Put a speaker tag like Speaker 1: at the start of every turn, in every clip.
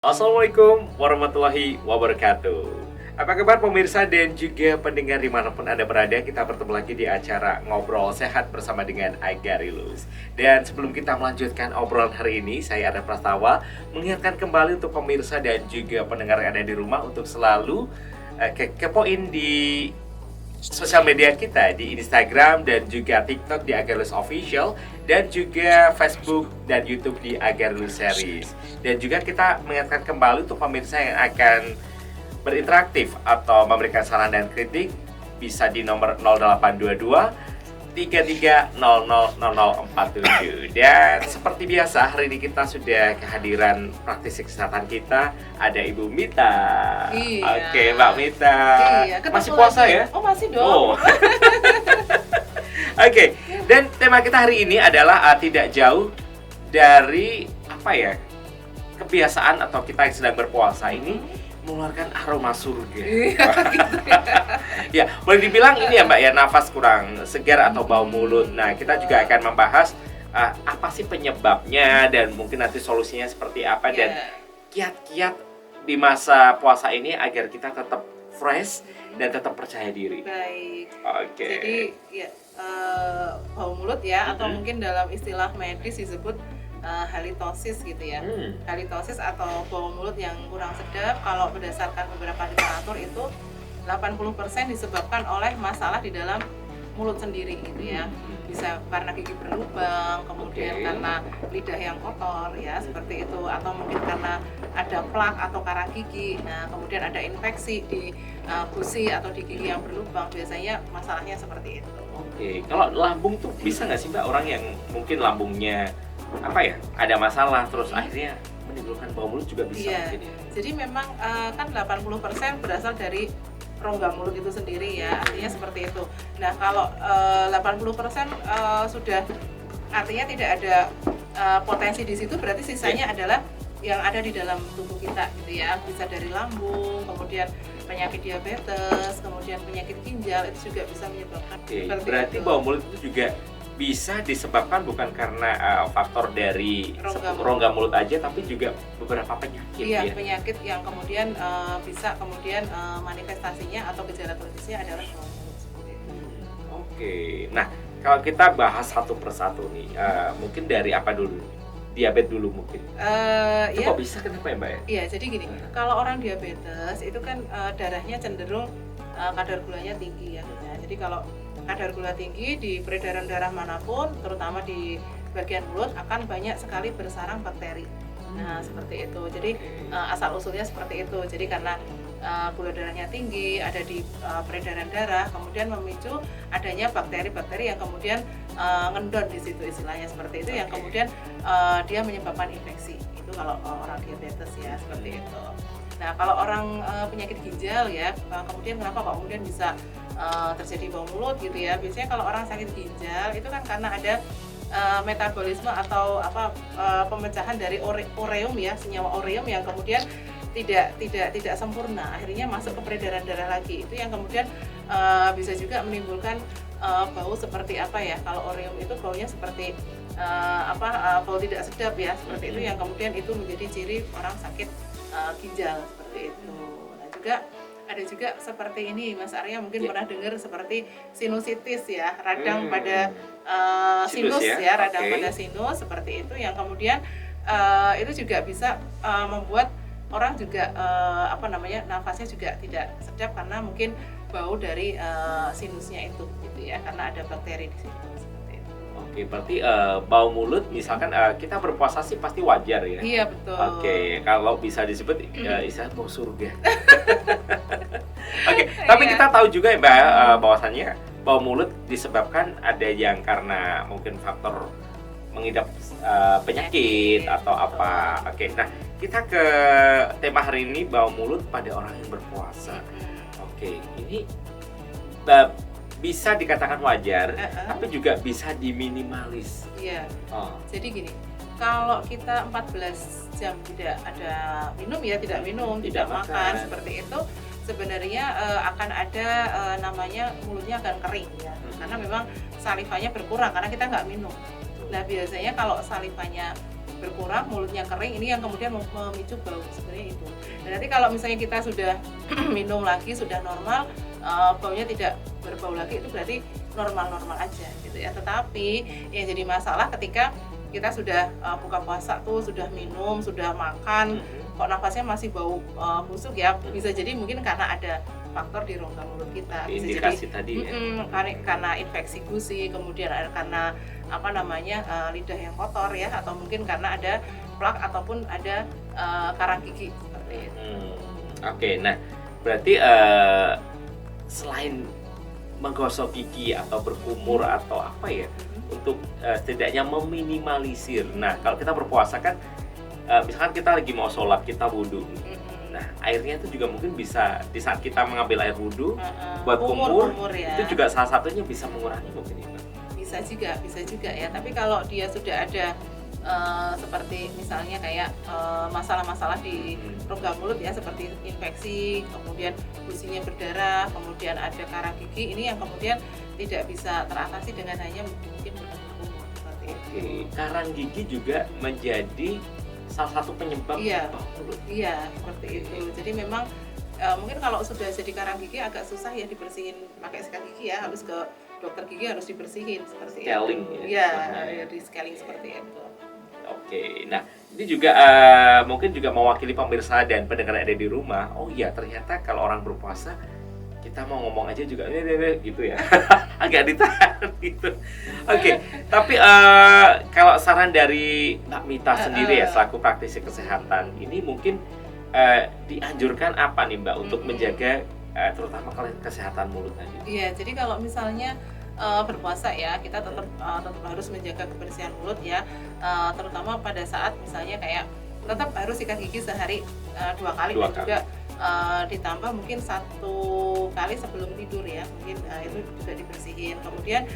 Speaker 1: Assalamualaikum warahmatullahi wabarakatuh. Apa kabar pemirsa dan juga pendengar dimanapun Anda berada. Kita bertemu lagi di acara Ngobrol Sehat bersama dengan Agarilus. Dan sebelum kita melanjutkan obrolan hari ini, saya Arda Prastawa mengingatkan kembali untuk pemirsa dan juga pendengar yang ada di rumah untuk selalu kepoin di sosial media kita di Instagram dan juga TikTok di Agarilus Official, dan juga Facebook dan YouTube di Agarilus Series. Dan juga kita mengingatkan kembali untuk pemirsa yang akan berinteraktif atau memberikan saran dan kritik bisa di nomor 0822 33000047. Dan seperti biasa hari ini kita sudah kehadiran praktisi kesehatan kita, ada Ibu Mita.
Speaker 2: Iya.
Speaker 1: Oke, Mbak Mita.
Speaker 2: Iya,
Speaker 1: Masih puasa
Speaker 2: lagi.
Speaker 1: ya?
Speaker 2: Oh, masih dong.
Speaker 1: Oh. Oke, dan tema kita hari ini adalah tidak jauh dari kebiasaan atau kita yang sedang berpuasa ini mengeluarkan aroma surga.
Speaker 2: Gitu ya.
Speaker 1: Ya, boleh dibilang ini ya Mbak ya, nafas kurang segar atau bau mulut. Nah, kita juga akan membahas apa sih penyebabnya dan mungkin nanti solusinya seperti apa dan kiat-kiat di masa puasa ini agar kita tetap fresh dan tetap percaya diri.
Speaker 2: Baik.
Speaker 1: Oke.
Speaker 2: Jadi ya bau mulut ya, atau mungkin dalam istilah medis disebut halitosis gitu ya. Halitosis atau bau mulut yang kurang sedap, kalau berdasarkan beberapa literatur itu 80% disebabkan oleh masalah di dalam mulut sendiri gitu ya. Bisa karena gigi berlubang, kemudian karena lidah yang kotor ya, seperti itu, atau mungkin karena ada plak atau karang gigi. Nah, kemudian ada infeksi di gusi atau di gigi yang berlubang, biasanya masalahnya seperti itu.
Speaker 1: Oke, kalau lambung tuh bisa nggak sih Mbak, orang yang mungkin lambungnya ada masalah terus akhirnya menimbulkan bau mulut juga bisa mungkin ya?
Speaker 2: Jadi memang kan 80% berasal dari rongga mulut itu sendiri ya, artinya seperti itu. Nah, kalau 80% sudah artinya tidak ada potensi di situ, berarti sisanya adalah yang ada di dalam tubuh kita gitu ya. Bisa dari lambung, kemudian penyakit diabetes, kemudian penyakit ginjal, itu juga bisa menyebabkan.
Speaker 1: Berarti bau mulut itu juga bisa disebabkan bukan karena faktor dari rongga mulut aja, tapi juga beberapa penyakit.
Speaker 2: Iya, penyakit yang kemudian bisa kemudian manifestasinya atau gejala klinisnya adalah bau mulut seperti itu.
Speaker 1: Oke, nah kalau kita bahas satu persatu nih, mungkin dari apa dulu? Diabetes dulu mungkin. Itu kok bisa, kenapa ya Mbak ya?
Speaker 2: Iya, jadi gini, kalau orang diabetes itu kan darahnya cenderung kadar gulanya tinggi ya. Jadi kalau kadar gula tinggi di peredaran darah manapun, terutama di bagian mulut, akan banyak sekali bersarang bakteri. Nah, seperti itu. Jadi asal usulnya seperti itu. Jadi karena gula darahnya tinggi, ada di peredaran darah, kemudian memicu adanya bakteri-bakteri yang kemudian ngendon di situ, istilahnya seperti itu, yang kemudian dia menyebabkan infeksi. Itu kalau orang diabetes ya, seperti itu. Nah, kalau orang penyakit ginjal ya, kemudian kenapa kok kemudian bisa terjadi bau mulut gitu ya? Biasanya kalau orang sakit ginjal itu kan karena ada metabolisme atau pemecahan dari ureum ya, senyawa ureum yang kemudian tidak sempurna, akhirnya masuk ke peredaran darah lagi. Itu yang kemudian bisa juga menimbulkan bau seperti apa ya? Kalau ureum itu baunya seperti bau tidak sedap ya, seperti itu, yang kemudian itu menjadi ciri orang sakit ginjal seperti itu. Nah, ada juga seperti ini, Mas Arya mungkin pernah dengar seperti sinusitis ya, radang pada sinus ya, radang pada sinus seperti itu, yang kemudian itu juga bisa membuat orang juga nafasnya juga tidak sedap karena mungkin bau dari sinusnya itu gitu ya, karena ada bakteri di situ.
Speaker 1: Oke, berarti bau mulut misalkan kita berpuasa sih pasti wajar ya?
Speaker 2: Iya, betul.
Speaker 1: Oke, kalau bisa disebut istilah bau surga. Oke, tapi kita tahu juga ya Mbak, bahwasannya bau mulut disebabkan ada yang karena mungkin faktor mengidap penyakit atau apa. Oke, nah kita ke tema hari ini, bau mulut pada orang yang berpuasa. Oke, ini bisa dikatakan wajar, tapi juga bisa diminimalis.
Speaker 2: Iya. Jadi gini, kalau kita 14 jam tidak ada minum ya, tidak minum, tidak makan seperti itu, sebenarnya akan ada namanya mulutnya akan kering ya, karena memang salivanya berkurang karena kita nggak minum. Nah, biasanya kalau salivanya berkurang, mulutnya kering, ini yang kemudian memicu bau sebenarnya itu. Dan nanti kalau misalnya kita sudah minum lagi sudah normal, baunya tidak berbau lagi, itu berarti normal-normal aja gitu ya. Tetapi yang jadi masalah ketika kita sudah buka puasa tuh, sudah minum, sudah makan, kok nafasnya masih bau busuk ya, bisa jadi mungkin karena ada faktor di rongga mulut kita, bisa
Speaker 1: Indikasi
Speaker 2: jadi
Speaker 1: tadi ya.
Speaker 2: karena infeksi gusi, kemudian karena lidah yang kotor ya, atau mungkin karena ada plak ataupun ada karang gigi seperti itu.
Speaker 1: Oke, nah berarti selain menggosok gigi atau berkumur atau apa ya, untuk setidaknya meminimalisir. Nah, kalau kita berpuasa kan, misalkan kita lagi mau sholat, kita wudhu. Nah, airnya itu juga mungkin bisa di saat kita mengambil air wudhu buat kumur ya. Itu juga salah satunya bisa mengurangi mungkin ya.
Speaker 2: Bisa juga ya. Tapi kalau dia sudah ada seperti misalnya kayak masalah-masalah di rongga mulut ya, seperti infeksi, kemudian gusinya berdarah, kemudian ada karang gigi, ini yang kemudian tidak bisa teratasi dengan hanya mungkin berkumur seperti itu.
Speaker 1: Oke, karang gigi juga menjadi salah satu penyebab bau mulut.
Speaker 2: Iya, seperti itu. Jadi memang mungkin kalau sudah jadi karang gigi agak susah ya dibersihin pakai sikat gigi ya, harus ke dokter gigi, harus dibersihin seperti
Speaker 1: Scaling
Speaker 2: itu.
Speaker 1: Ya,
Speaker 2: di scaling seperti itu.
Speaker 1: Oke, nah ini juga mungkin juga mewakili pemirsa dan pendengar ada di rumah. Oh iya, ternyata kalau orang berpuasa kita mau ngomong aja juga gitu ya, agak ditahan gitu. Oke, tapi kalau saran dari Mbak Mita sendiri ya selaku praktisi kesehatan, ini mungkin dianjurkan apa nih Mbak untuk menjaga terutama kesehatan mulut tadi?
Speaker 2: Iya, jadi kalau misalnya berpuasa ya, kita tetap harus menjaga kebersihan mulut ya, terutama pada saat misalnya kayak tetap harus sikat gigi sehari 2 kali dan juga ditambah mungkin 1 kali sebelum tidur ya, mungkin itu juga dibersihin. Kemudian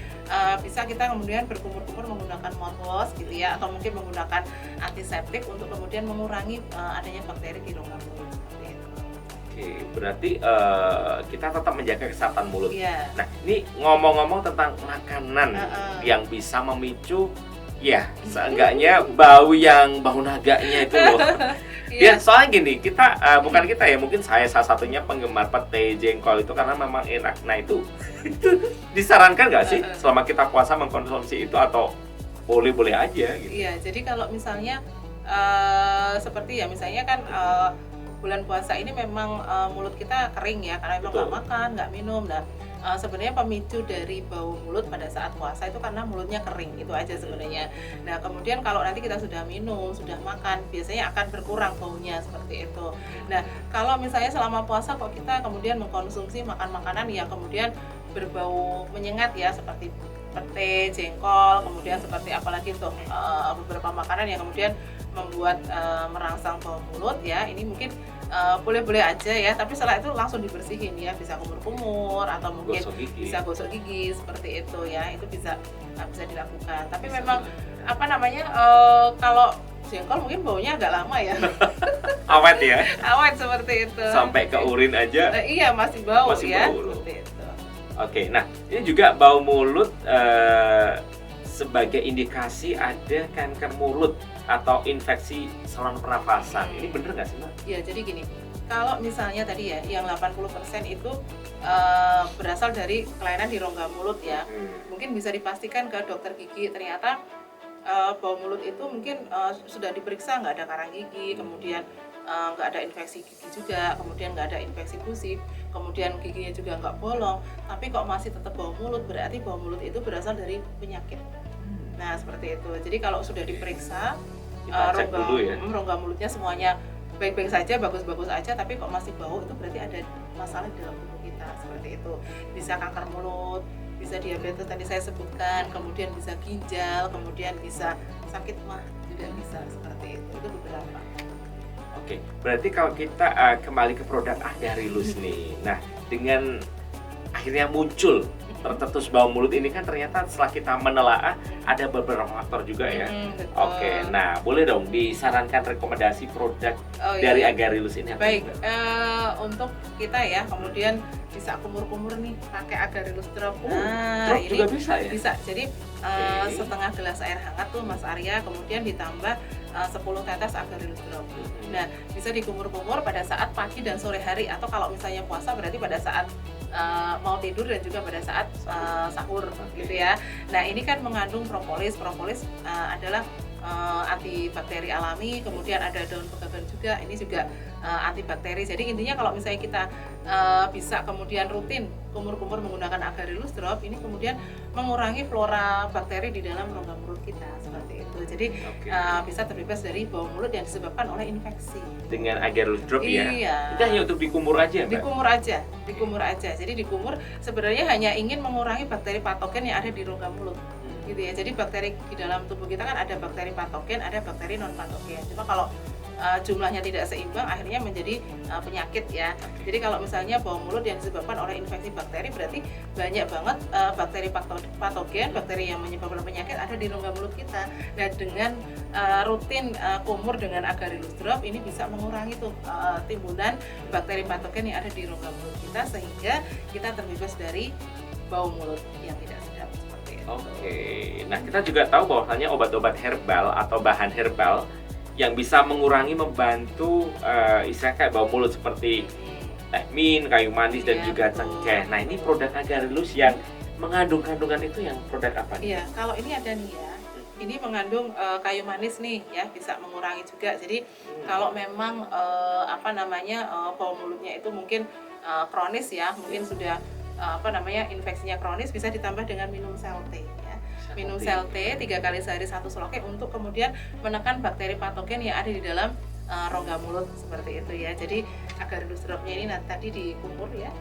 Speaker 2: bisa kita kemudian berkumur-kumur menggunakan mouthwash gitu ya, atau mungkin menggunakan antiseptik untuk kemudian mengurangi adanya bakteri di rongga mulut.
Speaker 1: Oke, berarti kita tetap menjaga kesehatan mulut.
Speaker 2: Yeah.
Speaker 1: Nah, ini ngomong-ngomong tentang makanan yang bisa memicu ya, seenggaknya bau naganya itu loh. Ya, soalnya gini, kita bukan kita ya, mungkin saya salah satunya penggemar pete jengkol itu karena memang enak. Nah, itu disarankan nggak sih selama kita puasa mengkonsumsi itu, atau boleh-boleh aja gitu?
Speaker 2: Iya, jadi kalau misalnya seperti ya, misalnya kan bulan puasa ini memang mulut kita kering ya, karena memang nggak makan, nggak minum. Nah, sebenarnya pemicu dari bau mulut pada saat puasa itu karena mulutnya kering, itu aja sebenarnya. Nah, kemudian kalau nanti kita sudah minum, sudah makan, biasanya akan berkurang baunya seperti itu. Nah, kalau misalnya selama puasa kok kita kemudian mengkonsumsi makan makanan yang kemudian berbau menyengat ya, seperti pete, jengkol, kemudian seperti apalagi tuh beberapa makanan yang kemudian membuat merangsang bau mulut ya, ini mungkin boleh-boleh aja ya, tapi setelah itu langsung dibersihin ya, bisa kumur-kumur atau mungkin bisa gosok gigi seperti itu ya, itu bisa dilakukan. Tapi memang kalau jengkol mungkin baunya agak lama ya.
Speaker 1: Awet ya?
Speaker 2: Awet seperti itu.
Speaker 1: Sampai ke urin aja?
Speaker 2: Iya, masih bau ya.
Speaker 1: Bau.
Speaker 2: Seperti itu.
Speaker 1: Oke, nah ini juga bau mulut sebagai indikasi ada kanker mulut atau infeksi saluran pernafasan. Ini bener nggak sih Mbak?
Speaker 2: Ya, jadi gini, kalau misalnya tadi ya yang 80% itu berasal dari kelainan di rongga mulut ya, mungkin bisa dipastikan ke dokter gigi. Ternyata bau mulut itu mungkin sudah diperiksa nggak ada karang gigi, kemudian nggak ada infeksi gigi juga, kemudian nggak ada infeksi gusi, kemudian giginya juga nggak bolong, tapi kok masih tetap bau mulut, berarti bau mulut itu berasal dari penyakit. Nah, seperti itu. Jadi kalau sudah diperiksa rongga mulutnya semuanya baik-baik saja, bagus-bagus aja, tapi kok masih bau, itu berarti ada masalah di dalam tubuh kita, seperti itu. Bisa kanker mulut, bisa diabetes tadi saya sebutkan, kemudian bisa ginjal, kemudian bisa sakit mah juga bisa, seperti itu beberapa.
Speaker 1: Oke, berarti kalau kita kembali ke produk Agarilus nih, nah dengan akhirnya muncul tercetus bau mulut ini kan ternyata setelah kita menelaah ada beberapa faktor juga ya.
Speaker 2: Betul.
Speaker 1: Oke, nah boleh dong disarankan rekomendasi produk
Speaker 2: Oh,
Speaker 1: dari
Speaker 2: iya.
Speaker 1: Agarilus ini apa?
Speaker 2: Baik,
Speaker 1: Mbak?
Speaker 2: untuk kita ya, kemudian bisa kumur-kumur nih pakai Agarilus Drop.
Speaker 1: Drop juga bisa ya?
Speaker 2: bisa. Jadi
Speaker 1: Oke.
Speaker 2: setengah gelas air hangat tuh Mas Arya, kemudian ditambah 10 tetes Agarilus Drop. Nah, bisa dikumur-kumur pada saat pagi dan sore hari, atau kalau misalnya puasa berarti pada saat mau tidur dan juga pada saat sahur gitu ya. Nah, ini kan mengandung propolis. Propolis adalah antibakteri alami, kemudian ada daun pegagan juga, ini juga antibakteri. Jadi intinya kalau misalnya kita bisa kemudian rutin kumur-kumur menggunakan Agarilus Drop, ini kemudian mengurangi flora bakteri di dalam rongga mulut kita seperti itu. Jadi
Speaker 1: Oke.
Speaker 2: bisa terbebas dari bau mulut yang disebabkan oleh infeksi.
Speaker 1: Dengan Agarilus Drop ya?
Speaker 2: Iya.
Speaker 1: Itu hanya untuk dikumur aja, Mbak?
Speaker 2: Dikumur aja. Jadi dikumur sebenarnya hanya ingin mengurangi bakteri patogen yang ada di rongga mulut. Gitu ya. Jadi bakteri di dalam tubuh kita kan ada bakteri patogen, ada bakteri non patogen. Cuma kalau jumlahnya tidak seimbang akhirnya menjadi penyakit ya. Jadi kalau misalnya bau mulut yang disebabkan oleh infeksi bakteri, berarti banyak banget bakteri patogen, bakteri yang menyebabkan penyakit ada di rongga mulut kita. Nah, dengan rutin kumur dengan Agarilus Drop ini bisa mengurangi tuh timbunan bakteri patogen yang ada di rongga mulut kita, sehingga kita terbebas dari bau mulut yang tidak sedap seperti itu.
Speaker 1: Oke, nah kita juga tahu bahwasanya obat-obat herbal atau bahan herbal yang bisa mengurangi, membantu istilahnya kayak bau mulut seperti teh mint, kayu manis, dan
Speaker 2: Iya,
Speaker 1: juga
Speaker 2: betul.
Speaker 1: cengkeh. Nah ini produk Agarilus yang mengandung kandungan itu yang produk apa nih?
Speaker 2: Iya, kalau ini ada nih ya. Ini mengandung kayu manis nih ya, bisa mengurangi juga. Jadi kalau memang bau mulutnya itu mungkin kronis ya, mungkin sudah infeksinya kronis, bisa ditambah dengan minum selte ya. Minum selte 3 kali sehari 1 seloke untuk kemudian menekan bakteri patogen yang ada di dalam rongga mulut seperti itu ya. Jadi Agarilus Dropnya ini tadi dikumur ya,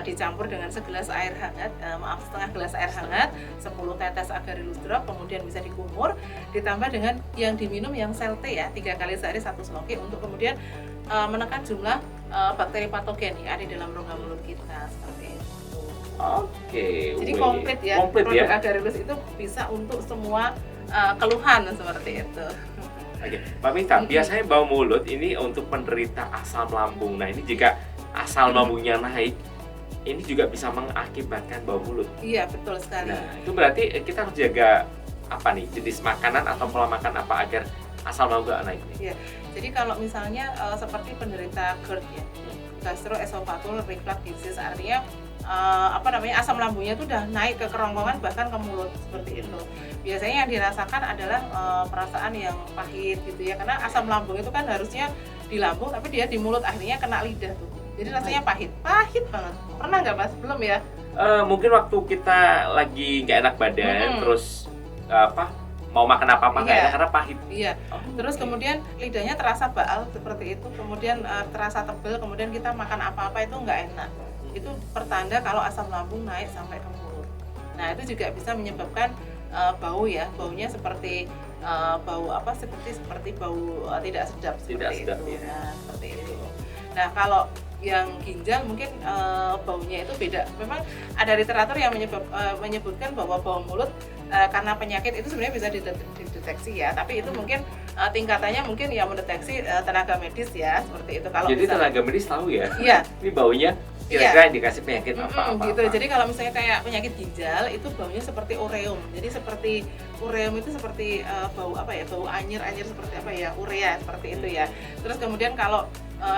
Speaker 2: dicampur dengan segelas air hangat, setengah gelas air hangat, 10 tetes Agarilus Drop, kemudian bisa dikumur, ditambah dengan yang diminum yang selte ya, 3 kali sehari 1 seloke untuk kemudian menekan jumlah bakteri patogen yang ada di dalam rongga mulut kita seperti itu.
Speaker 1: Oke,
Speaker 2: Jadi
Speaker 1: wih.
Speaker 2: komplit ya,
Speaker 1: Komplit
Speaker 2: produk
Speaker 1: ya.
Speaker 2: Agarilus itu bisa untuk semua keluhan seperti itu.
Speaker 1: Oke, Mbak Mita, biasanya bau mulut ini untuk penderita asam lambung. Nah ini jika asam lambungnya naik, ini juga bisa mengakibatkan bau mulut.
Speaker 2: Iya, betul sekali.
Speaker 1: Nah itu berarti kita harus jaga apa nih, jenis makanan atau pola makan apa agar asam lambung gak naik nih?
Speaker 2: Iya. Jadi kalau misalnya seperti penderita GERD ya, gastroesophageal reflux disease, artinya asam lambungnya itu udah naik ke kerongkongan bahkan ke mulut seperti itu. Biasanya yang dirasakan adalah perasaan yang pahit gitu ya, karena asam lambung itu kan harusnya di lambung tapi dia di mulut, akhirnya kena lidah tuh. Jadi rasanya pahit banget. Pernah nggak Mas? Belum ya?
Speaker 1: Mungkin waktu kita lagi nggak enak badan, terus mau makan apa-apa nggak
Speaker 2: Iya.
Speaker 1: enak karena pahit.
Speaker 2: Iya. Terus kemudian lidahnya terasa baal seperti itu, kemudian terasa tebal, kemudian kita makan apa-apa itu nggak enak. Itu pertanda kalau asam lambung naik sampai ke mulut. Nah, itu juga bisa menyebabkan bau ya, baunya seperti seperti bau tidak sedap seperti
Speaker 1: sedap,
Speaker 2: itu.
Speaker 1: ya.
Speaker 2: Nah, seperti itu. Nah, kalau yang ginjal mungkin baunya itu beda. Memang ada literatur yang menyebutkan bahwa bau mulut karena penyakit itu sebenarnya bisa dideteksi ya, tapi itu mungkin tingkatannya mungkin ya mendeteksi tenaga medis ya, seperti itu. Kalau
Speaker 1: Jadi
Speaker 2: misalnya,
Speaker 1: tenaga medis tahu ya,
Speaker 2: iya,
Speaker 1: ini baunya kira-kira dikasih penyakit apa-apa.
Speaker 2: gitu. Jadi kalau misalnya kayak penyakit ginjal itu baunya seperti ureum. Jadi seperti ureum itu seperti bau bau anyir seperti urea seperti itu ya. Terus kemudian kalau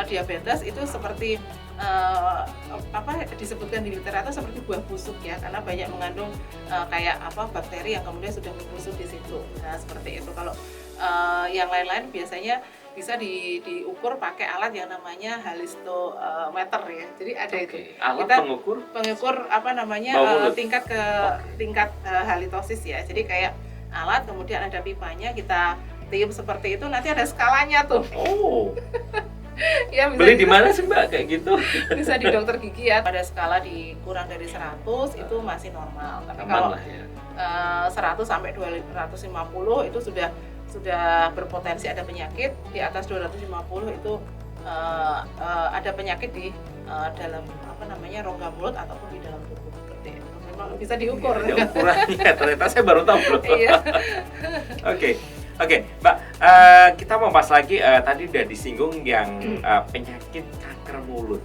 Speaker 2: diabetes itu seperti disebutkan di literatur seperti buah busuk ya, karena banyak mengandung bakteri yang kemudian sudah membusuk di situ. Nah, seperti itu. Kalau yang lain-lain biasanya bisa diukur pakai alat yang namanya halistometer ya. Jadi ada itu.
Speaker 1: Alat
Speaker 2: Kita
Speaker 1: pengukur
Speaker 2: pengukur
Speaker 1: bau mulut.
Speaker 2: tingkat halitosis ya. Jadi kayak alat, kemudian ada pipanya, kita tiup seperti itu, nanti ada skalanya tuh.
Speaker 1: Oh,
Speaker 2: Ya, bisa
Speaker 1: beli di mana sih Mbak kayak gitu?
Speaker 2: bisa di dokter gigi ya. Pada skala kurang dari 100 itu masih normal. Tapi kalau
Speaker 1: Aman lah ya.
Speaker 2: 100 sampai 250 itu sudah berpotensi ada penyakit. Di atas 250 itu ada penyakit di dalam rongga mulut ataupun di dalam tubuh seperti itu. Memang bisa diukur.
Speaker 1: Ada ukurannya, ternyata saya baru tahu loh.
Speaker 2: Iya.
Speaker 1: Oke, Mbak, kita mau bahas lagi, tadi udah disinggung yang penyakit kanker mulut.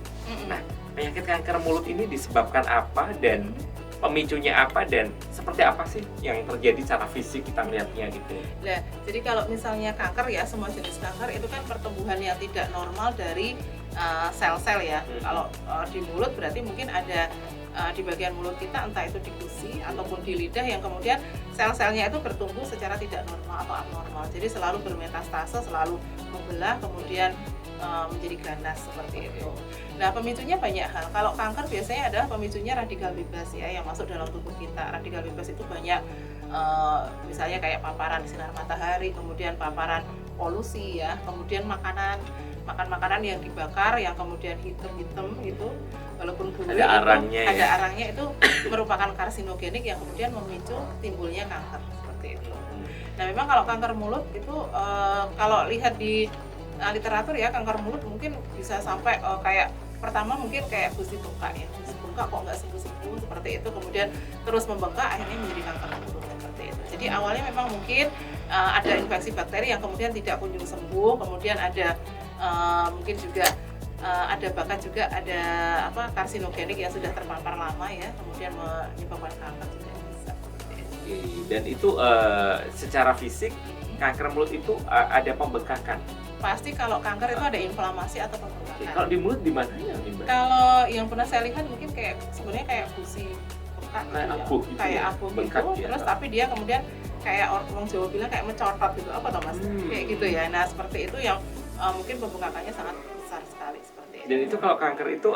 Speaker 1: Nah, penyakit kanker mulut ini disebabkan apa dan pemicunya apa dan seperti apa sih yang terjadi secara fisik kita melihatnya gitu?
Speaker 2: Nah, jadi kalau misalnya kanker ya, semua jenis kanker itu kan pertumbuhan yang tidak normal dari sel-sel ya. Kalau di mulut berarti mungkin ada di bagian mulut kita, entah itu di gusi ataupun di lidah, yang kemudian sel-selnya itu bertumbuh secara tidak normal atau abnormal. Jadi selalu bermetastase, selalu membelah, kemudian menjadi ganas seperti itu. Nah, pemicunya banyak hal. Kalau kanker biasanya adalah pemicunya radikal bebas ya, yang masuk dalam tubuh kita. Radikal bebas itu banyak, misalnya kayak paparan sinar matahari, kemudian paparan polusi ya, kemudian makan makanan yang dibakar yang kemudian hitam gitu, walaupun bulu
Speaker 1: ada arangnya
Speaker 2: itu merupakan karsinogenik yang kemudian memicu timbulnya kanker seperti itu. Nah, memang kalau kanker mulut itu kalau lihat di literatur ya, kanker mulut mungkin bisa sampai kayak pertama mungkin kayak gusi bengkak ya, gusi bengkak kok nggak sembuh-sembuh seperti itu, kemudian terus membengkak akhirnya menjadi kanker mulut seperti itu. Jadi awalnya memang mungkin ada infeksi bakteri yang kemudian tidak kunjung sembuh, kemudian ada mungkin juga ada bahkan juga ada karsinogenik yang sudah terpapar lama ya, kemudian menyebabkan kanker juga bisa seperti itu.
Speaker 1: Dan itu secara fisik kanker mulut itu ada pembengkakan.
Speaker 2: Pasti kalau kanker itu ada inflamasi atau pembengkakan.
Speaker 1: Kalau di mulut di mana ya, Mbak?
Speaker 2: Kalau yang pernah saya lihat mungkin sebenarnya kayak gusi bengkak
Speaker 1: kayak
Speaker 2: gitu
Speaker 1: abuh
Speaker 2: ya.
Speaker 1: gitu
Speaker 2: Kayak
Speaker 1: ya,
Speaker 2: abuh
Speaker 1: bengkak
Speaker 2: gitu,
Speaker 1: ya.
Speaker 2: terus tapi dia kemudian kayak orang Jawa bilang kayak mencotot gitu, apa toh Mas? Kayak gitu ya. Nah, seperti itu yang mungkin pembengkakannya sangat besar sekali seperti itu.
Speaker 1: Dan itu kalau kanker itu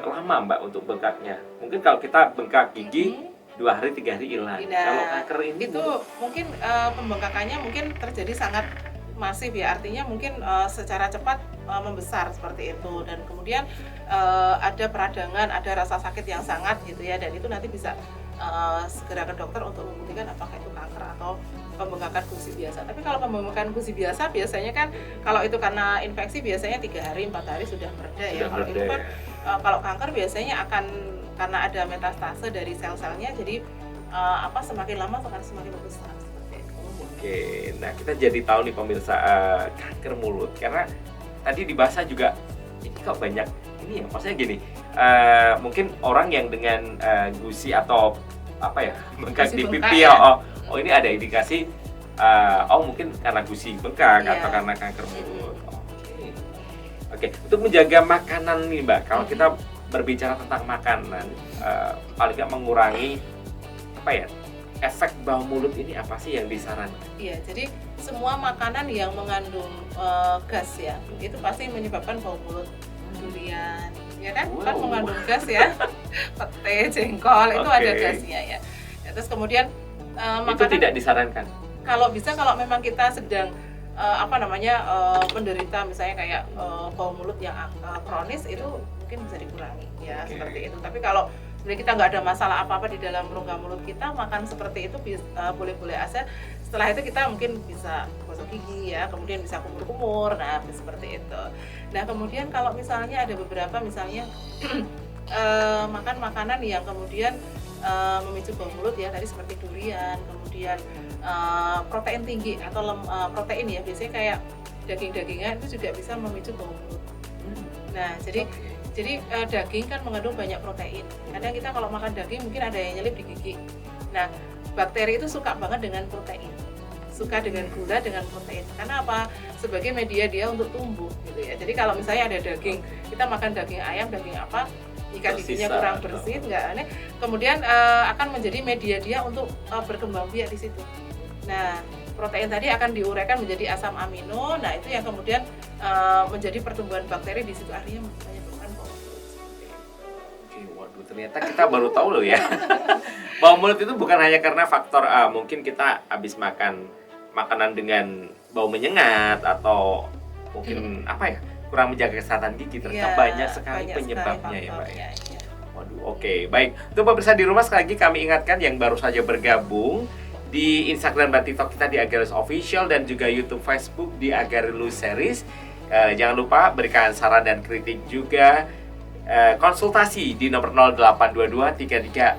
Speaker 1: lama Mbak untuk bengkaknya. Mungkin kalau kita bengkak gigi 2 hari 3 hari hilang.
Speaker 2: Nah,
Speaker 1: Kalau kanker ini
Speaker 2: itu mungkin pembengkakannya mungkin terjadi sangat masif ya, artinya mungkin secara cepat membesar seperti itu, dan kemudian ada peradangan, ada rasa sakit yang sangat gitu ya, dan itu nanti bisa segera ke dokter untuk membuktikan apakah itu kanker atau pembengkakan gusi biasa. Tapi kalau pembengkakan gusi biasa biasanya kan kalau itu karena infeksi biasanya 3 hari 4 hari sudah mereda ya. Kalau itu kan kalau kanker biasanya akan karena ada metastase dari sel-selnya, jadi semakin lama akan semakin membesar.
Speaker 1: Oke, nah kita jadi tahu nih pemirsa kanker mulut, karena tadi di bahasa juga ini kok banyak ini ya, maksudnya gini, mungkin orang yang dengan gusi atau bengkak di pipi ya, oh ini ada indikasi mungkin karena gusi bengkak atau karena kanker mulut. Oke, untuk menjaga makanan nih Mbak, kalau kita berbicara tentang makanan, paling nggak mengurangi efek bau mulut ini apa sih yang disarankan?
Speaker 2: Iya, jadi semua makanan yang mengandung gas ya, itu pasti menyebabkan bau mulut. Durian, ya kan? Kan mengandung gas ya. Pete, jengkol itu ada gasnya ya. Terus kemudian
Speaker 1: itu
Speaker 2: makanan
Speaker 1: tidak disarankan.
Speaker 2: Kalau memang kita sedang menderita misalnya kayak bau mulut yang kronis, itu mungkin bisa dikurangi ya, seperti itu. Tapi kalau sebenarnya kita nggak ada masalah apa-apa di dalam rongga mulut kita, makan seperti itu boleh-boleh aja. Setelah itu kita mungkin bisa gosok gigi ya, kemudian bisa kumur-kumur, nah seperti itu. Nah, kemudian kalau misalnya ada beberapa misalnya makan makanan yang kemudian memicu bau mulut ya, tadi seperti durian, kemudian protein tinggi atau protein ya, biasanya kayak daging-dagingan itu juga bisa memicu bau mulut. Nah, jadi daging kan mengandung banyak protein. Kadang kita kalau makan daging mungkin ada yang nyelip di gigi. Nah, bakteri itu suka banget dengan protein, suka dengan gula, dengan protein. Karena apa? Sebagai media dia untuk tumbuh gitu ya. Jadi kalau misalnya ada daging, kita makan daging ayam, daging apa, jika giginya kurang bersih, nggak aneh, kemudian akan menjadi media dia untuk berkembang biak di situ. Nah, protein tadi akan diuraikan menjadi asam amino. Nah, itu yang kemudian menjadi pertumbuhan bakteri di situ, artinya menyebabkan bau mulut.
Speaker 1: Waduh, ternyata kita baru tahu loh ya. Bau mulut itu bukan hanya karena faktor mungkin kita habis makan makanan dengan bau menyengat atau mungkin kurang menjaga kesehatan gigi, ternyata banyak sekali penyebabnya ya Mbak ya. Waduh, oke. Baik, untuk pemirsa di rumah sekali lagi kami ingatkan yang baru saja bergabung di Instagram dan TikTok kita di Agarilus Official, dan juga YouTube, Facebook di Agarilus Series. Jangan lupa berikan saran dan kritik juga konsultasi di nomor 0822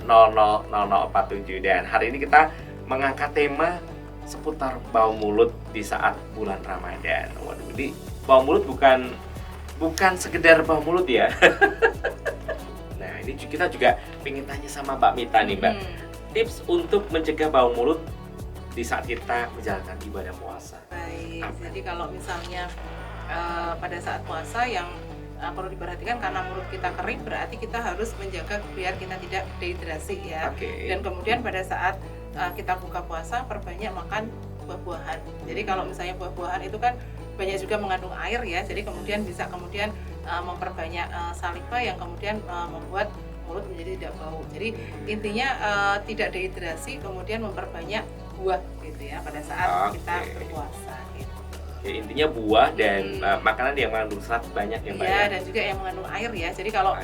Speaker 1: 33000047. Dan hari ini kita mengangkat tema seputar bau mulut di saat bulan Ramadan. Waduh, ini bau mulut bukan sekedar bau mulut ya. Nah, ini kita juga pengen tanya sama Mbak Mita nih, Mbak. Tips untuk mencegah bau mulut di saat kita menjalankan ibadah puasa.
Speaker 2: Baik, jadi kalau misalnya pada saat puasa yang perlu diperhatikan, karena mulut kita kering berarti kita harus menjaga biar kita tidak dehidrasi ya. Dan kemudian pada saat kita buka puasa perbanyak makan buah-buahan. Jadi kalau misalnya buah-buahan itu kan banyak juga mengandung air ya, jadi kemudian bisa memperbanyak saliva yang kemudian membuat mulut menjadi tidak bau. Jadi intinya tidak dehidrasi, kemudian memperbanyak buah gitu ya pada saat kita berpuasa gitu.
Speaker 1: Ya, intinya buah dan makanan yang mengandung serat banyak ya Mbak.
Speaker 2: Iya, dan juga yang mengandung air ya. Jadi kalau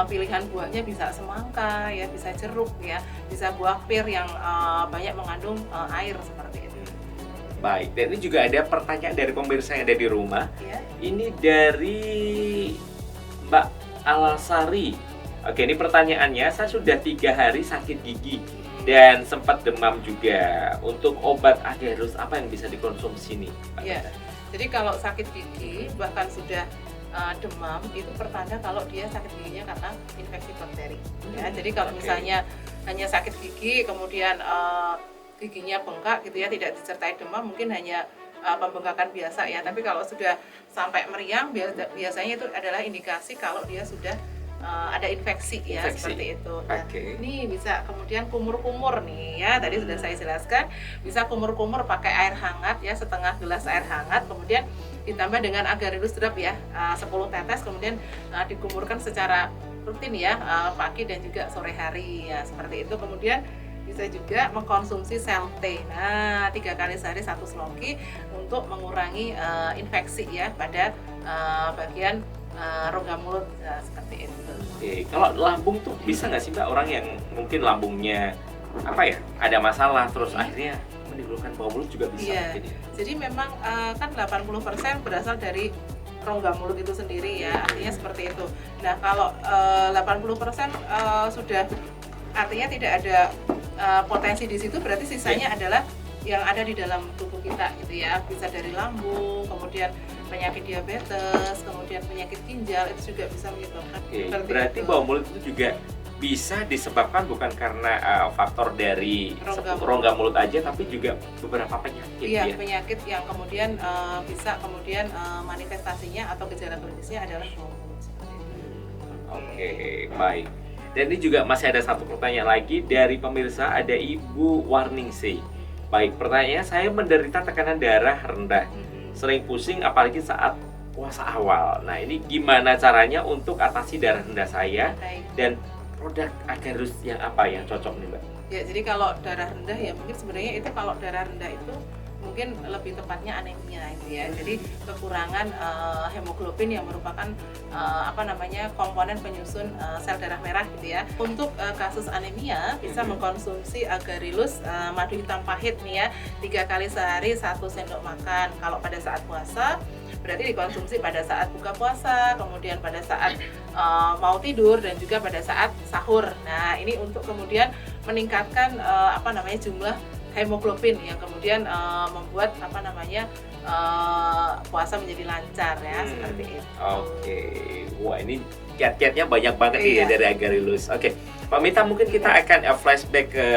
Speaker 2: pilihan buahnya bisa semangka ya, bisa jeruk ya, bisa buah pir yang banyak mengandung air seperti itu.
Speaker 1: Baik, dan ini juga ada pertanyaan dari pemirsa yang ada di rumah.
Speaker 2: Ya.
Speaker 1: Ini dari Mbak Alasari. Oke, ini pertanyaannya, saya sudah 3 hari sakit gigi dan sempat demam juga. Untuk obat agarus apa yang bisa dikonsumsi nih?
Speaker 2: Ya, jadi kalau sakit gigi bahkan sudah demam, itu pertanda kalau dia sakit giginya karena infeksi bakteri. Ya, jadi kalau misalnya hanya sakit gigi kemudian giginya bengkak gitu ya, tidak disertai demam, mungkin hanya pembengkakan biasa ya. Tapi kalau sudah sampai meriang, biasanya itu adalah indikasi kalau dia sudah ada infeksi ya, seperti itu. Nah, ini bisa kemudian kumur-kumur nih ya, tadi sudah saya jelaskan, bisa kumur-kumur pakai air hangat ya, setengah gelas air hangat, kemudian ditambah dengan agarelus drop ya, 10 tetes, kemudian dikumurkan secara rutin ya, pagi dan juga sore hari ya, seperti itu. Kemudian bisa juga mengkonsumsi sel T. Nah, 3 kali sehari 1 sloki untuk mengurangi infeksi ya pada bagian rongga mulut seperti itu.
Speaker 1: Oke, kalau lambung tuh bisa nggak sih Mbak, orang yang mungkin lambungnya ada masalah terus akhirnya menimbulkan bau mulut juga bisa?
Speaker 2: Iya. Jadi memang kan 80% berasal dari rongga mulut itu sendiri ya, artinya seperti itu. Nah, kalau 80% sudah artinya tidak ada potensi di situ, berarti sisanya adalah yang ada di dalam tubuh kita gitu ya, bisa dari lambung, kemudian penyakit diabetes, kemudian penyakit ginjal, itu juga bisa menyebabkan.
Speaker 1: Berarti bau mulut itu juga bisa disebabkan bukan karena faktor dari rongga mulut aja, tapi juga beberapa penyakit.
Speaker 2: Iya, penyakit yang kemudian bisa kemudian manifestasinya atau gejala klinisnya adalah bau mulut seperti itu.
Speaker 1: Oke, baik. Dan ini juga masih ada satu pertanyaan lagi dari pemirsa, ada Ibu Warningsi. Baik, pertanyaannya, saya menderita tekanan darah rendah, sering pusing apalagi saat puasa awal. Nah, ini gimana caranya untuk atasi darah rendah saya? Dan produk agarus yang apa yang cocok nih Mbak?
Speaker 2: Ya, jadi kalau darah rendah ya mungkin sebenarnya itu, kalau darah rendah itu mungkin lebih tepatnya anemia itu ya. Jadi kekurangan hemoglobin yang merupakan komponen penyusun sel darah merah gitu ya. Untuk kasus anemia bisa mengkonsumsi agarelus madu hitam pahit nih ya, 3 kali sehari 1 sendok makan. Kalau pada saat puasa berarti dikonsumsi pada saat buka puasa, kemudian pada saat mau tidur, dan juga pada saat sahur. Nah, ini untuk kemudian meningkatkan jumlah hemoglobin yang kemudian membuat puasa menjadi lancar ya, seperti itu.
Speaker 1: Oke, wah ini kiat-kiatnya banyak banget ya dari agarelus. Oke, Pak Mita, mungkin kita akan flashback ke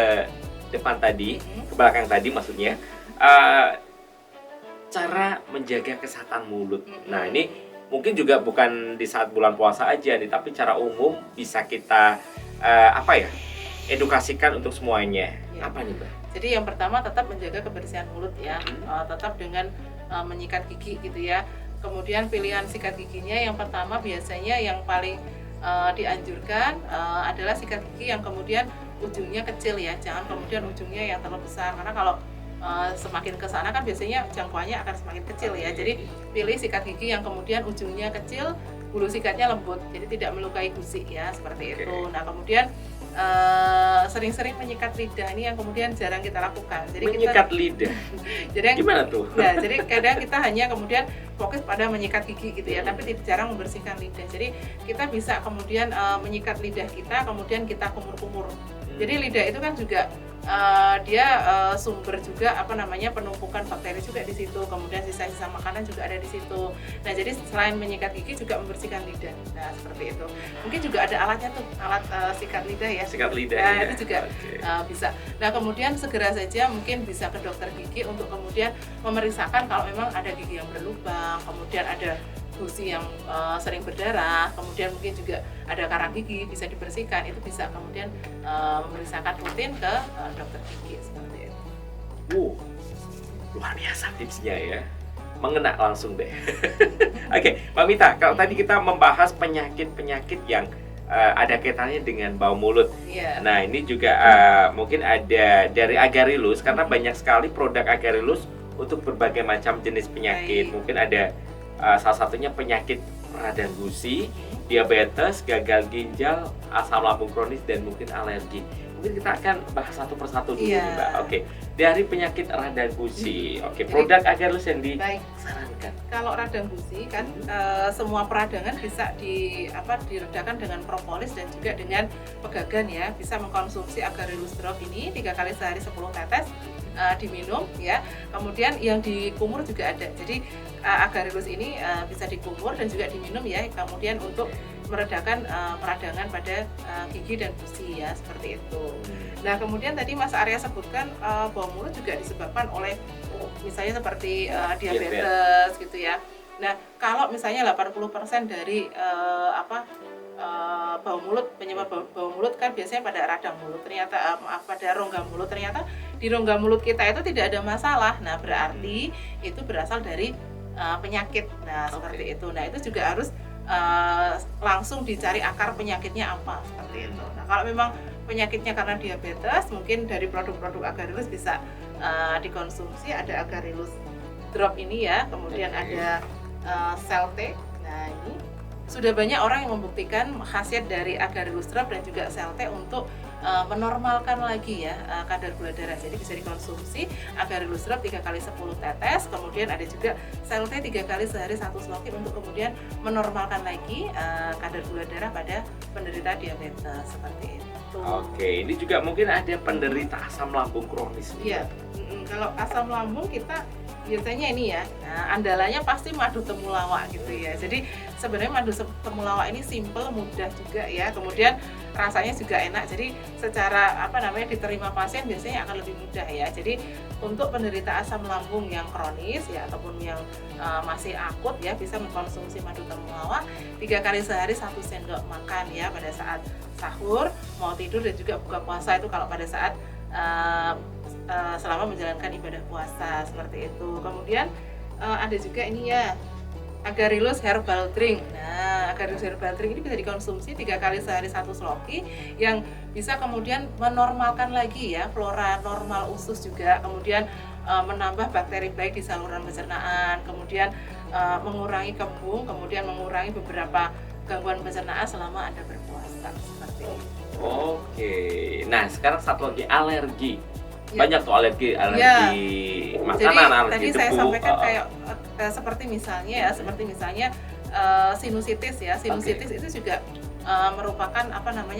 Speaker 1: depan tadi, ke belakang tadi maksudnya, cara menjaga kesehatan mulut. Nah, ini mungkin juga bukan di saat bulan puasa aja nih, tapi cara umum bisa kita edukasikan untuk semuanya. Apa nih Mbak?
Speaker 2: Jadi yang pertama tetap menjaga kebersihan mulut ya, tetap dengan menyikat gigi gitu ya. Kemudian pilihan sikat giginya yang pertama biasanya yang paling dianjurkan adalah sikat gigi yang kemudian ujungnya kecil ya, jangan kemudian ujungnya yang terlalu besar, karena kalau semakin ke sana kan biasanya jangkauannya akan semakin kecil ya. Jadi pilih sikat gigi yang kemudian ujungnya kecil, bulu sikatnya lembut, jadi tidak melukai gusi ya, seperti itu. Nah, kemudian sering-sering menyikat lidah ini yang kemudian jarang kita lakukan. Jadi
Speaker 1: Menyikat lidah.
Speaker 2: jadi yang,
Speaker 1: Gimana tuh?
Speaker 2: ya, jadi kadang kita hanya kemudian fokus pada menyikat gigi gitu ya, tapi jarang membersihkan lidah. Jadi kita bisa kemudian menyikat lidah kita, kemudian kita kumur-kumur. Jadi lidah itu kan juga dia sumber juga penumpukan bakteri juga di situ, kemudian sisa-sisa makanan juga ada di situ. Nah, jadi selain menyikat gigi juga membersihkan lidah. Nah, seperti itu. Mungkin juga ada alatnya tuh, alat sikat lidah ya.
Speaker 1: Sikat lidah.
Speaker 2: Nah,
Speaker 1: ya.
Speaker 2: itu juga bisa. Nah, kemudian segera saja mungkin bisa ke dokter gigi untuk kemudian memeriksakan kalau memang ada gigi yang berlubang, kemudian ada gusi yang sering berdarah, kemudian mungkin juga ada karang gigi bisa dibersihkan, itu bisa kemudian memeriksakan rutin ke dokter gigi seperti itu.
Speaker 1: Luar biasa tipsnya ya, mengena langsung deh. Oke, Mbak Mita, kalau tadi kita membahas penyakit-penyakit yang ada kaitannya dengan bau mulut.
Speaker 2: Yeah.
Speaker 1: Nah, ini juga mungkin ada dari Agarilus, karena banyak sekali produk Agarilus untuk berbagai macam jenis penyakit.
Speaker 2: Baik.
Speaker 1: Mungkin ada salah satunya penyakit radang gusi, diabetes, gagal ginjal, asam lambung kronis, dan mungkin alergi. Mungkin kita akan bahas satu persatu dulu nih, Mbak. Oke, dari penyakit radang gusi. Oke, produk Agarilus yang disarankan.
Speaker 2: Kalau radang gusi kan semua peradangan bisa diredakan dengan propolis dan juga dengan pegagan ya. Bisa mengkonsumsi Agarilus drop ini 3 kali sehari 10 tetes diminum ya. Kemudian yang dikumur juga ada. Jadi Agarilus ini bisa dikumur dan juga diminum ya. Kemudian untuk meredakan peradangan pada gigi dan gusi ya, seperti itu. Nah, kemudian tadi Mas Arya sebutkan bau mulut juga disebabkan oleh misalnya seperti diabetes gitu ya. Nah, kalau misalnya 80% dari bau mulut, penyebab bau mulut kan biasanya pada radang mulut, ternyata pada rongga mulut, ternyata di rongga mulut kita itu tidak ada masalah. Nah, berarti itu berasal dari penyakit. Nah, seperti itu. Nah, itu juga harus langsung dicari akar penyakitnya apa, seperti itu. Nah, kalau memang penyakitnya karena diabetes, mungkin dari produk-produk Agarilus bisa dikonsumsi. Ada Agarilus drop ini ya, kemudian ada Selte. Nah, ini sudah banyak orang yang membuktikan khasiat dari Agarilus drop dan juga Selte untuk menormalkan lagi ya kadar gula darah. Jadi bisa dikonsumsi Agarilus drop 3 kali 10 tetes, kemudian ada juga Selte 3 kali sehari 1 sloki untuk kemudian menormalkan lagi kadar gula darah pada penderita diabetes, seperti itu.
Speaker 1: Oke, ini juga mungkin ada penderita asam lambung kronis.
Speaker 2: Iya, kalau asam lambung kita biasanya ini ya, andalannya pasti madu temulawak gitu ya. Jadi sebenarnya madu temulawak ini simple, mudah juga ya. Kemudian rasanya juga enak. Jadi secara diterima pasien biasanya akan lebih mudah ya. Jadi untuk penderita asam lambung yang kronis ya ataupun yang masih akut ya, bisa mengkonsumsi madu temulawak 3 kali sehari 1 sendok makan ya pada saat sahur, mau tidur, dan juga buka puasa itu kalau pada saat selama menjalankan ibadah puasa, seperti itu. Kemudian ada juga ini ya, Agarilus herbal drink. Nah, Agarilus herbal drink ini bisa dikonsumsi 3 kali sehari 1 sloki yang bisa kemudian menormalkan lagi ya flora normal usus juga, kemudian menambah bakteri baik di saluran pencernaan, kemudian mengurangi kembung, kemudian mengurangi beberapa gangguan pencernaan selama Anda berpuasa, seperti itu.
Speaker 1: Oke. Nah, sekarang satu lagi, alergi.
Speaker 2: Ya.
Speaker 1: Banyak tuh alergi makanan,
Speaker 2: jadi,
Speaker 1: alergi
Speaker 2: tadi
Speaker 1: debu.
Speaker 2: saya sampaikan kayak seperti misalnya sinusitis ya. Sinusitis itu juga merupakan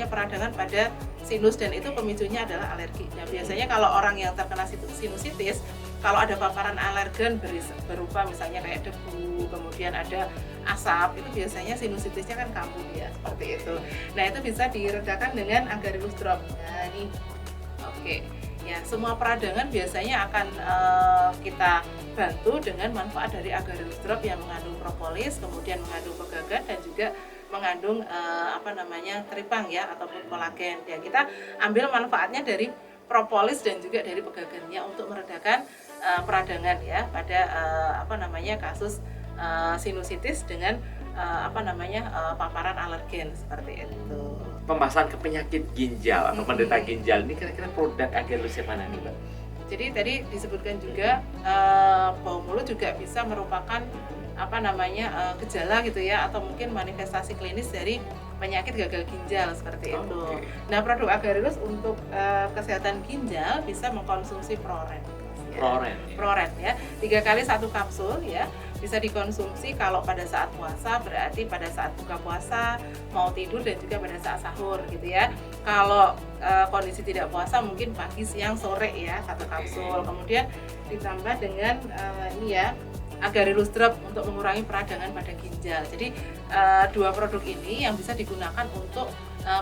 Speaker 2: peradangan pada sinus, dan itu pemicunya adalah alergi. Nah, biasanya kalau orang yang terkena sinusitis, kalau ada paparan alergen berupa misalnya kayak debu, kemudian ada asap, itu biasanya sinusitisnya kan kambuh ya, seperti itu. Nah, itu bisa diredakan dengan Agarilus drop. Nah, ini oke. Ya, semua peradangan biasanya akan kita bantu dengan manfaat dari Agarilus drop yang mengandung propolis, kemudian mengandung pegagan, dan juga mengandung tripang ya ataupun kolagen. Ya, kita ambil manfaatnya dari propolis dan juga dari pegagannya untuk meredakan peradangan ya pada kasus sinusitis dengan paparan alergen, seperti itu.
Speaker 1: Pembahasan ke penyakit ginjal atau penderita ginjal ini kira-kira produk Agarilus yang mana nih, Mbak?
Speaker 2: Jadi tadi disebutkan juga bau mulut juga bisa merupakan gejala gitu ya, atau mungkin manifestasi klinis dari penyakit gagal ginjal seperti itu.
Speaker 1: Oke.
Speaker 2: Nah, produk Agarelus untuk kesehatan ginjal bisa mengkonsumsi Proren.
Speaker 1: Proren.
Speaker 2: Proren ya, 3 kali 1 kapsul ya, bisa dikonsumsi kalau pada saat puasa, berarti pada saat buka puasa, mau tidur, dan juga pada saat sahur gitu ya. Kalau kondisi tidak puasa mungkin pagi, siang, sore ya, 1 kapsul. Kemudian ditambah dengan ini ya, Agarelus Drop untuk mengurangi peradangan pada ginjal. Jadi 2 produk ini yang bisa digunakan untuk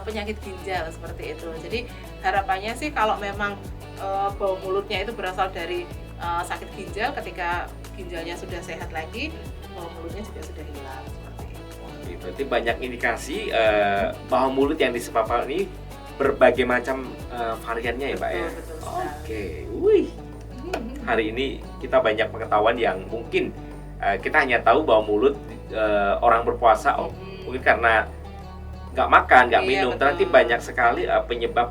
Speaker 2: penyakit ginjal seperti itu. Jadi harapannya sih kalau memang bau mulutnya itu berasal dari sakit ginjal, ketika ginjalnya sudah sehat lagi, bau mulutnya juga sudah hilang seperti itu.
Speaker 1: Oke, berarti banyak indikasi bau mulut yang disebabkan ini berbagai macam variannya ya Mbak ya?
Speaker 2: Betul sekali.
Speaker 1: Oke, wih. Hari ini kita banyak pengetahuan yang mungkin kita hanya tahu bahwa mulut orang berpuasa mungkin karena nggak makan, nggak
Speaker 2: Iya,
Speaker 1: minum,
Speaker 2: betul.
Speaker 1: ternyata banyak sekali penyebab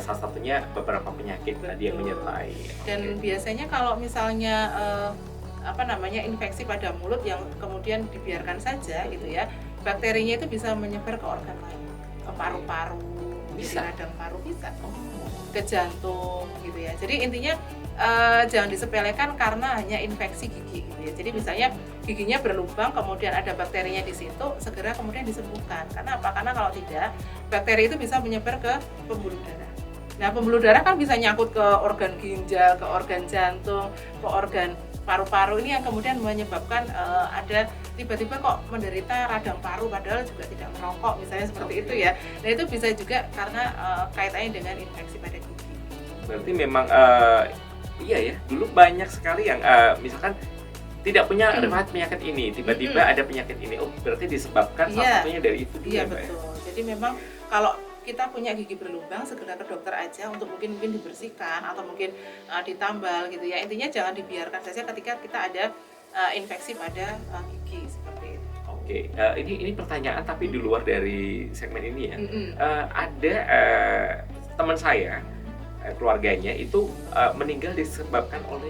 Speaker 1: salah satunya beberapa penyakit tadi yang
Speaker 2: Betul.
Speaker 1: menyertai.
Speaker 2: Dan biasanya kalau misalnya infeksi pada mulut yang kemudian dibiarkan saja gitu ya, bakterinya itu bisa menyebar ke organ lain, ke paru-paru,
Speaker 1: Bisa?
Speaker 2: jadi radang paru bisa, ke jantung gitu ya. Jadi intinya jangan disepelekan karena hanya infeksi gigi gitu ya. Jadi misalnya giginya berlubang, kemudian ada bakterinya di situ, segera kemudian disembuhkan. Karena apa? Karena kalau tidak, bakteri itu bisa menyebar ke pembuluh darah. Nah, pembuluh darah kan bisa nyangkut ke organ ginjal, ke organ jantung, ke organ paru-paru, ini yang kemudian menyebabkan ada tiba-tiba kok menderita radang paru padahal juga tidak merokok misalnya seperti itu ya. Nah, itu bisa juga karena kaitannya dengan infeksi pada gigi.
Speaker 1: Berarti memang iya ya, dulu banyak sekali yang misalkan tidak punya riwayat penyakit ini, tiba-tiba ada penyakit ini. Oh, berarti disebabkan salah satunya dari itu juga
Speaker 2: Iya,
Speaker 1: ya, Mbak ya?
Speaker 2: betul. Jadi memang kalau kita punya gigi berlubang, segera ke dokter aja untuk mungkin dibersihkan atau mungkin ditambal gitu ya. Intinya jangan dibiarkan saja ketika kita ada infeksi pada gigi seperti itu.
Speaker 1: Oke, ini pertanyaan tapi di luar dari segmen ini ya. Ada teman saya, keluarganya itu meninggal disebabkan oleh,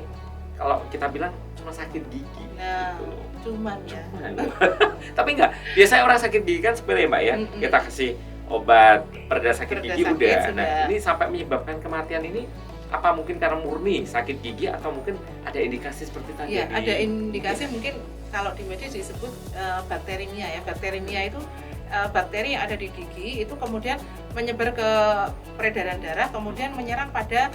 Speaker 1: kalau kita bilang cuma sakit gigi.
Speaker 2: Nah,
Speaker 1: gitu loh.
Speaker 2: cuman ya.
Speaker 1: Tapi enggak, biasanya orang sakit gigi kan sepele Mbak ya. Kita kasih obat pereda sakit
Speaker 2: Pereda
Speaker 1: gigi
Speaker 2: sakit
Speaker 1: udah.
Speaker 2: sudah.
Speaker 1: Nah, ini sampai menyebabkan kematian ini apa mungkin karena murni sakit gigi atau mungkin ada indikasi seperti tadi?
Speaker 2: Iya, ada indikasi mungkin kalau di medis disebut bakterimia ya. Bakterimia itu bakteri yang ada di gigi itu kemudian menyebar ke peredaran darah, kemudian menyerang pada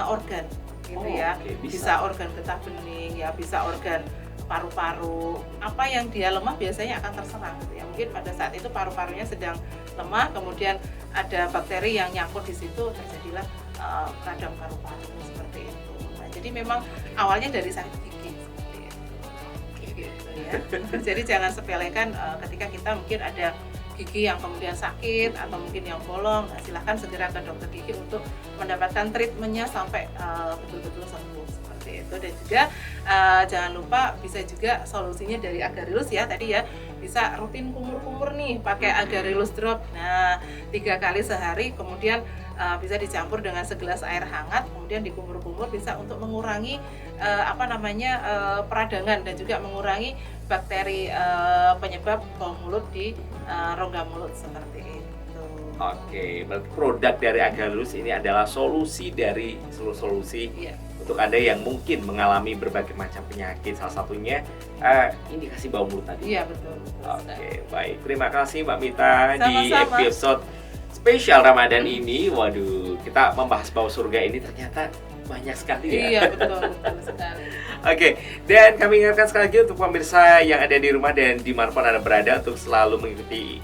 Speaker 2: organ gitu ya.
Speaker 1: Oke,
Speaker 2: bisa organ getah bening ya, bisa organ paru-paru. Apa yang dia lemah biasanya akan terserang gitu ya. Mungkin pada saat itu paru-parunya sedang lemah, kemudian ada bakteri yang nyangkut di situ, terjadilah radang paru-paru seperti itu. Nah, jadi memang awalnya dari sakit gigi seperti itu. Gitu ya. Jadi jangan sepelekan ketika kita mungkin ada gigi yang kemudian sakit atau mungkin yang bolong. Nah, silahkan segera ke dokter gigi untuk mendapatkan treatmentnya sampai betul-betul sembuh seperti itu. Dan juga jangan lupa bisa juga solusinya dari Agarelus ya tadi ya, bisa rutin kumur-kumur nih pakai Agarelus Drop. Nah, 3 kali sehari, kemudian bisa dicampur dengan segelas air hangat, kemudian dikumur-kumur, bisa untuk mengurangi peradangan dan juga mengurangi bakteri penyebab bau mulut di rongga mulut seperti itu.
Speaker 1: Oke, berarti produk dari Agarelus ini adalah solusi dari seluruh solusi
Speaker 2: Iya.
Speaker 1: untuk Anda yang mungkin mengalami berbagai macam penyakit, salah satunya indikasi bau mulut tadi.
Speaker 2: Iya, betul.
Speaker 1: Oke, baik. Terima kasih Mbak Mita di
Speaker 2: Sama-sama.
Speaker 1: episode spesial Ramadan ini. Waduh, kita membahas bau surga ini ternyata banyak sekali ya.
Speaker 2: Iya, betul sekali.
Speaker 1: Oke, dan kami ingatkan sekali lagi untuk pemirsa yang ada di rumah dan dimanapun Anda berada untuk selalu mengikuti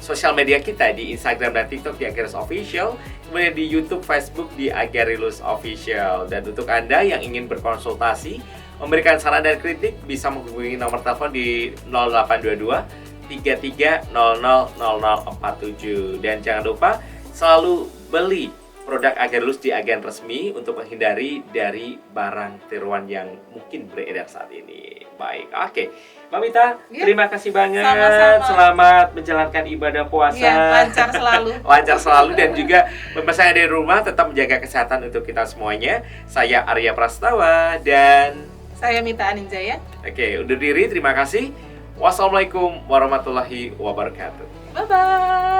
Speaker 1: sosial media kita di Instagram dan TikTok di Agarelus Official, kemudian di YouTube, Facebook di Agarelus Official. Dan untuk Anda yang ingin berkonsultasi, memberikan saran dan kritik, bisa menghubungi nomor telepon di 0822 33000047. Dan jangan lupa selalu beli produk Agarelus di agen resmi untuk menghindari dari barang tiruan yang mungkin beredar saat ini. Baik, oke. Mbak Mita,
Speaker 2: Ya.
Speaker 1: terima kasih banget.
Speaker 2: Sama-sama.
Speaker 1: Selamat menjalankan ibadah puasa.
Speaker 2: Iya, lancar selalu.
Speaker 1: Lancar selalu, dan juga pemirsa yang ada di rumah tetap menjaga kesehatan untuk kita semuanya. Saya Arya Prastawa dan
Speaker 2: Saya Mita Aninjaya.
Speaker 1: oke, undur diri. Terima kasih. Wassalamualaikum warahmatullahi wabarakatuh.
Speaker 2: Bye bye.